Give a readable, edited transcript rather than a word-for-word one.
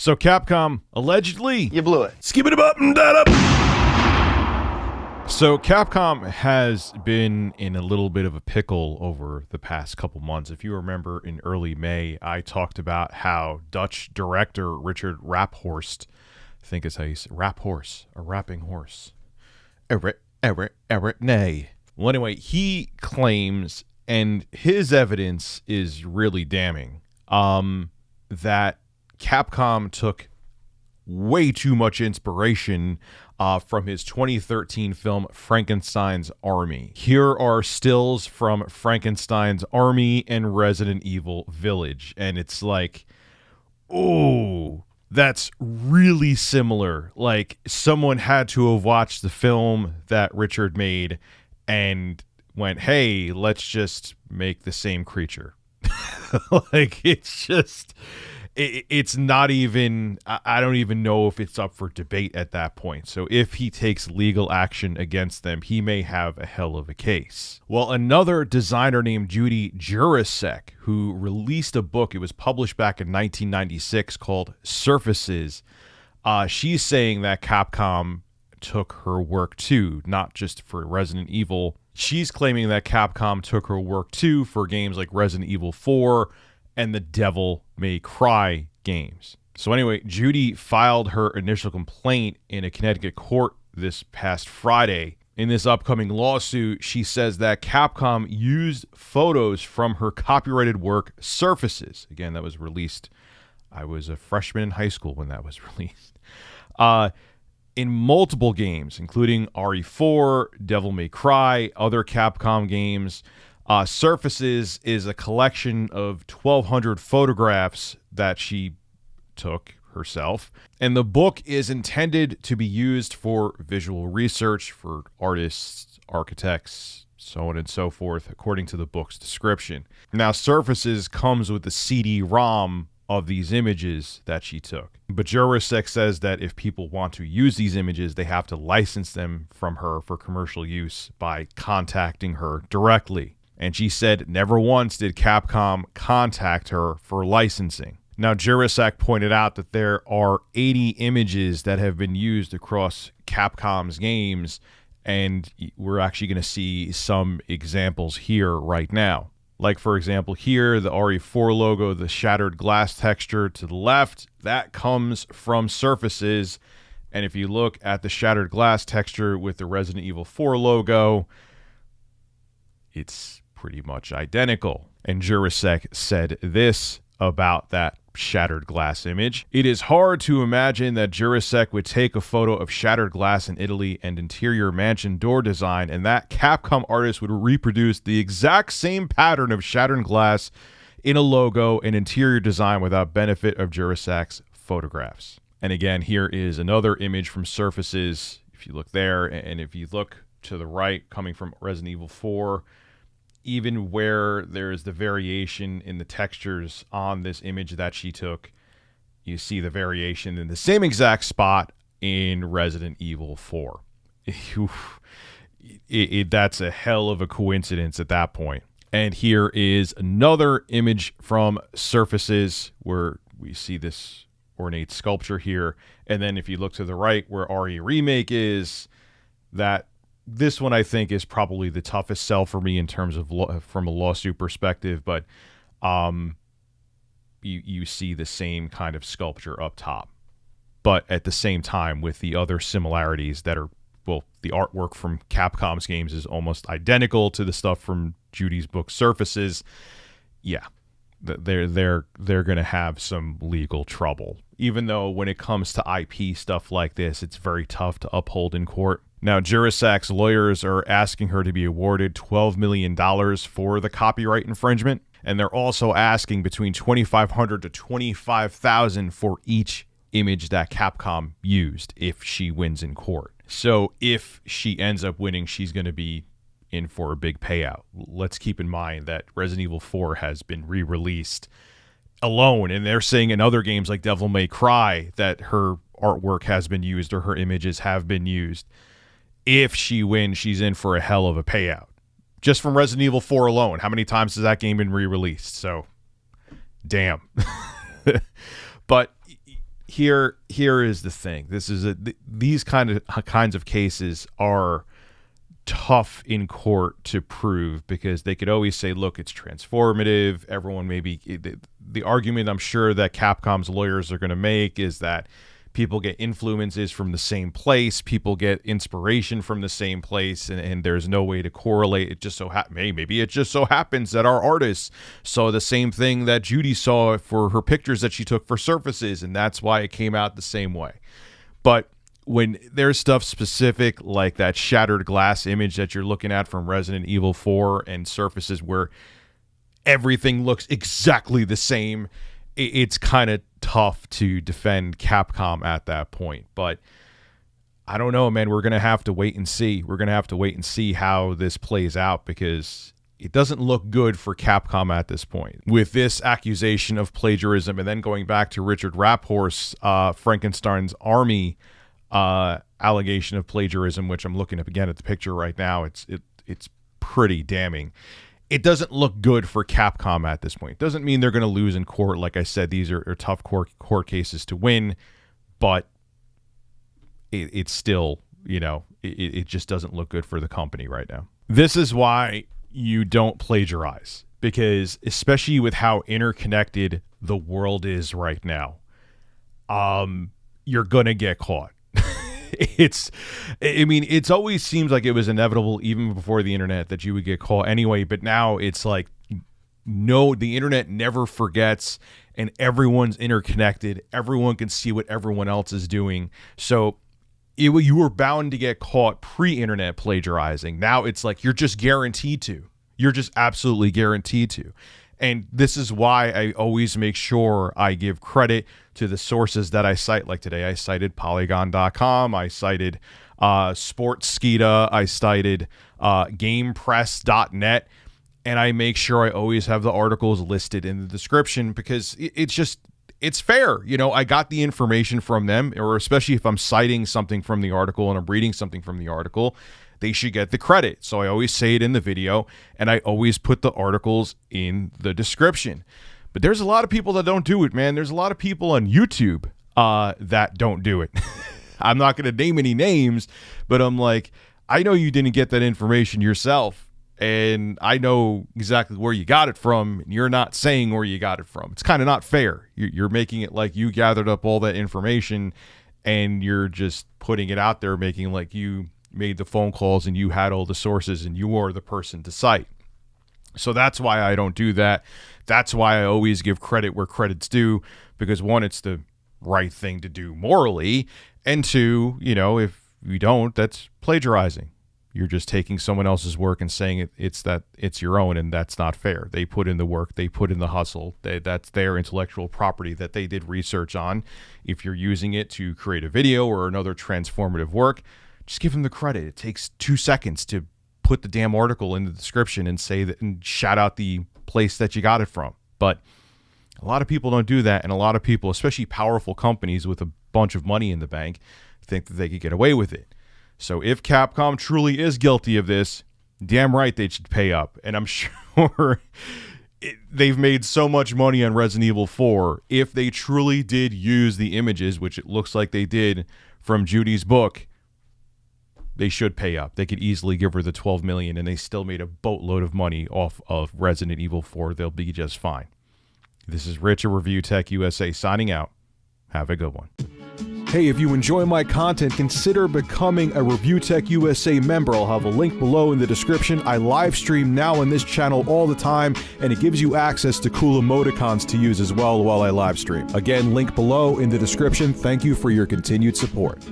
So Capcom allegedly... You blew it. Skip it up and that up. So Capcom has been in a little bit of a pickle over the past couple months. If you remember, in early May, I talked about how Dutch director Richard Raphorst, I think is how you say Raphorst, a rapping horse. Nay. Well, anyway, he claims, and his evidence is really damning, that Capcom took way too much inspiration from his 2013 film Frankenstein's Army. Here are stills from Frankenstein's Army and Resident Evil Village, and it's like, oh, that's really similar. Like, someone had to have watched the film that Richard made and went, hey, let's just make the same creature. Like, it's just... It's not even, I don't even know if it's up for debate at that point. So if he takes legal action against them, he may have a hell of a case. Well, another designer named Judy Jurasek, who released a book, it was published back in 1996 called Surfaces. She's saying that Capcom took her work too, not just for Resident Evil. She's claiming that Capcom took her work too for games like Resident Evil 4 and the Devil May Cry games. So anyway, Judy filed her initial complaint in a Connecticut court this past Friday. In this upcoming lawsuit, she says that Capcom used photos from her copyrighted work Surfaces. Again, that was released. I was a freshman in high school when that was released. In multiple games, including RE4, Devil May Cry, other Capcom games. Surfaces is a collection of 1,200 photographs that she took herself. And the book is intended to be used for visual research for artists, architects, so on and so forth, according to the book's description. Now, Surfaces comes with the CD-ROM of these images that she took. But Jurasek says that if people want to use these images, they have to license them from her for commercial use by contacting her directly. And she said never once did Capcom contact her for licensing. Now, Jurasek pointed out that there are 80 images that have been used across Capcom's games, and we're actually going to see some examples here right now. Like, for example, here, the RE4 logo, the shattered glass texture to the left, that comes from Surfaces. And if you look at the shattered glass texture with the Resident Evil 4 logo, it's pretty much identical. And Jurasek said this about that shattered glass image. It is hard to imagine that Jurasek would take a photo of shattered glass in Italy and interior mansion door design, and that Capcom artist would reproduce the exact same pattern of shattered glass in a logo and interior design without benefit of Jurasek's photographs. And again, here is another image from Surfaces. If you look there, and if you look to the right, coming from Resident Evil 4, even where there's the variation in the textures on this image that she took, you see the variation in the same exact spot in Resident Evil 4. That's a hell of a coincidence at that point. And here is another image from Surfaces where we see this ornate sculpture here. And then if you look to the right where RE Remake is, that this one I think is probably the toughest sell for me in terms of from a lawsuit perspective, but you see the same kind of sculpture up top. But at the same time, with the other similarities that are, well, the artwork from Capcom's games is almost identical to the stuff from Judy's book Surfaces. Yeah, they're going to have some legal trouble. Even though when it comes to IP stuff like this, it's very tough to uphold in court. Now, Jurasek's lawyers are asking her to be awarded $12 million for the copyright infringement, and they're also asking between $2,500 to $25,000 for each image that Capcom used if she wins in court. So if she ends up winning, she's going to be in for a big payout. Let's keep in mind that Resident Evil 4 has been re-released alone, and they're saying in other games like Devil May Cry that her artwork has been used or her images have been used. If she wins, she's in for a hell of a payout. Just from Resident Evil 4 alone, how many times has that game been re-released? So, damn. But here is the thing. These kinds of cases are tough in court to prove, because they could always say, look, it's transformative. Everyone the argument I'm sure that Capcom's lawyers are going to make is that people get influences from the same place, people get inspiration from the same place, and there's no way to correlate. It just so maybe it just so happens that our artists saw the same thing that Judy saw for her pictures that she took for Surfaces, and that's why it came out the same way. But when there's stuff specific like that shattered glass image that you're looking at from Resident Evil 4 and Surfaces, where everything looks exactly the same, it's kind of tough to defend Capcom at that point. But I don't know, man. We're going to have to wait and see. We're going to have to wait and see how this plays out, because it doesn't look good for Capcom at this point. With this accusation of plagiarism, and then going back to Richard Rapphorst's Frankenstein's Army allegation of plagiarism, which I'm looking up again at the picture right now, it's pretty damning. It doesn't look good for Capcom at this point. Doesn't mean they're going to lose in court. Like I said, these are tough court cases to win, but it's still, it just doesn't look good for the company right now. This is why you don't plagiarize, because especially with how interconnected the world is right now, you're going to get caught. It's always seems like it was inevitable even before the internet that you would get caught anyway, but now it's like, no, the internet never forgets, and everyone's interconnected. Everyone can see what everyone else is doing. So you were bound to get caught pre-internet plagiarizing. Now it's like you're just guaranteed to. You're just absolutely guaranteed to. And this is why I always make sure I give credit to the sources that I cite. Like today, I cited Polygon.com. I cited Sportskeeda. I cited GamePress.net. And I make sure I always have the articles listed in the description, because it's fair. I got the information from them, or especially if I'm citing something from the article and I'm reading something from the article, they should get the credit. So I always say it in the video, and I always put the articles in the description. But there's a lot of people that don't do it, man. There's a lot of people on YouTube that don't do it. I'm not going to name any names, but I'm like, I know you didn't get that information yourself, and I know exactly where you got it from, and you're not saying where you got it from. It's kind of not fair. You're making it like you gathered up all that information, and you're just putting it out there, making like you made the phone calls and you had all the sources and you are the person to cite. So that's why I don't do that. That's why I always give credit where credit's due, because one, it's the right thing to do morally, and two, if you don't, that's plagiarizing. You're just taking someone else's work and saying it's your own, and that's not fair. They put in the work, they put in the hustle. That's their intellectual property that they did research on. If you're using it to create a video or another transformative work, just give them the credit. It takes 2 seconds to put the damn article in the description and say that, and shout out the place that you got it from. But a lot of people don't do that, and a lot of people, especially powerful companies with a bunch of money in the bank, think that they could get away with it. So if Capcom truly is guilty of this, damn right they should pay up. And I'm sure they've made so much money on Resident Evil 4. If they truly did use the images, which it looks like they did, from Judy's book, they should pay up. They could easily give her the $12 million, and they still made a boatload of money off of Resident Evil 4. They'll be just fine. This is Rich of Review Tech USA signing out. Have a good one. Hey, if you enjoy my content, consider becoming a Review Tech USA member. I'll have a link below in the description. I live stream now on this channel all the time, and it gives you access to cool emoticons to use as well while I live stream. Again, link below in the description. Thank you for your continued support.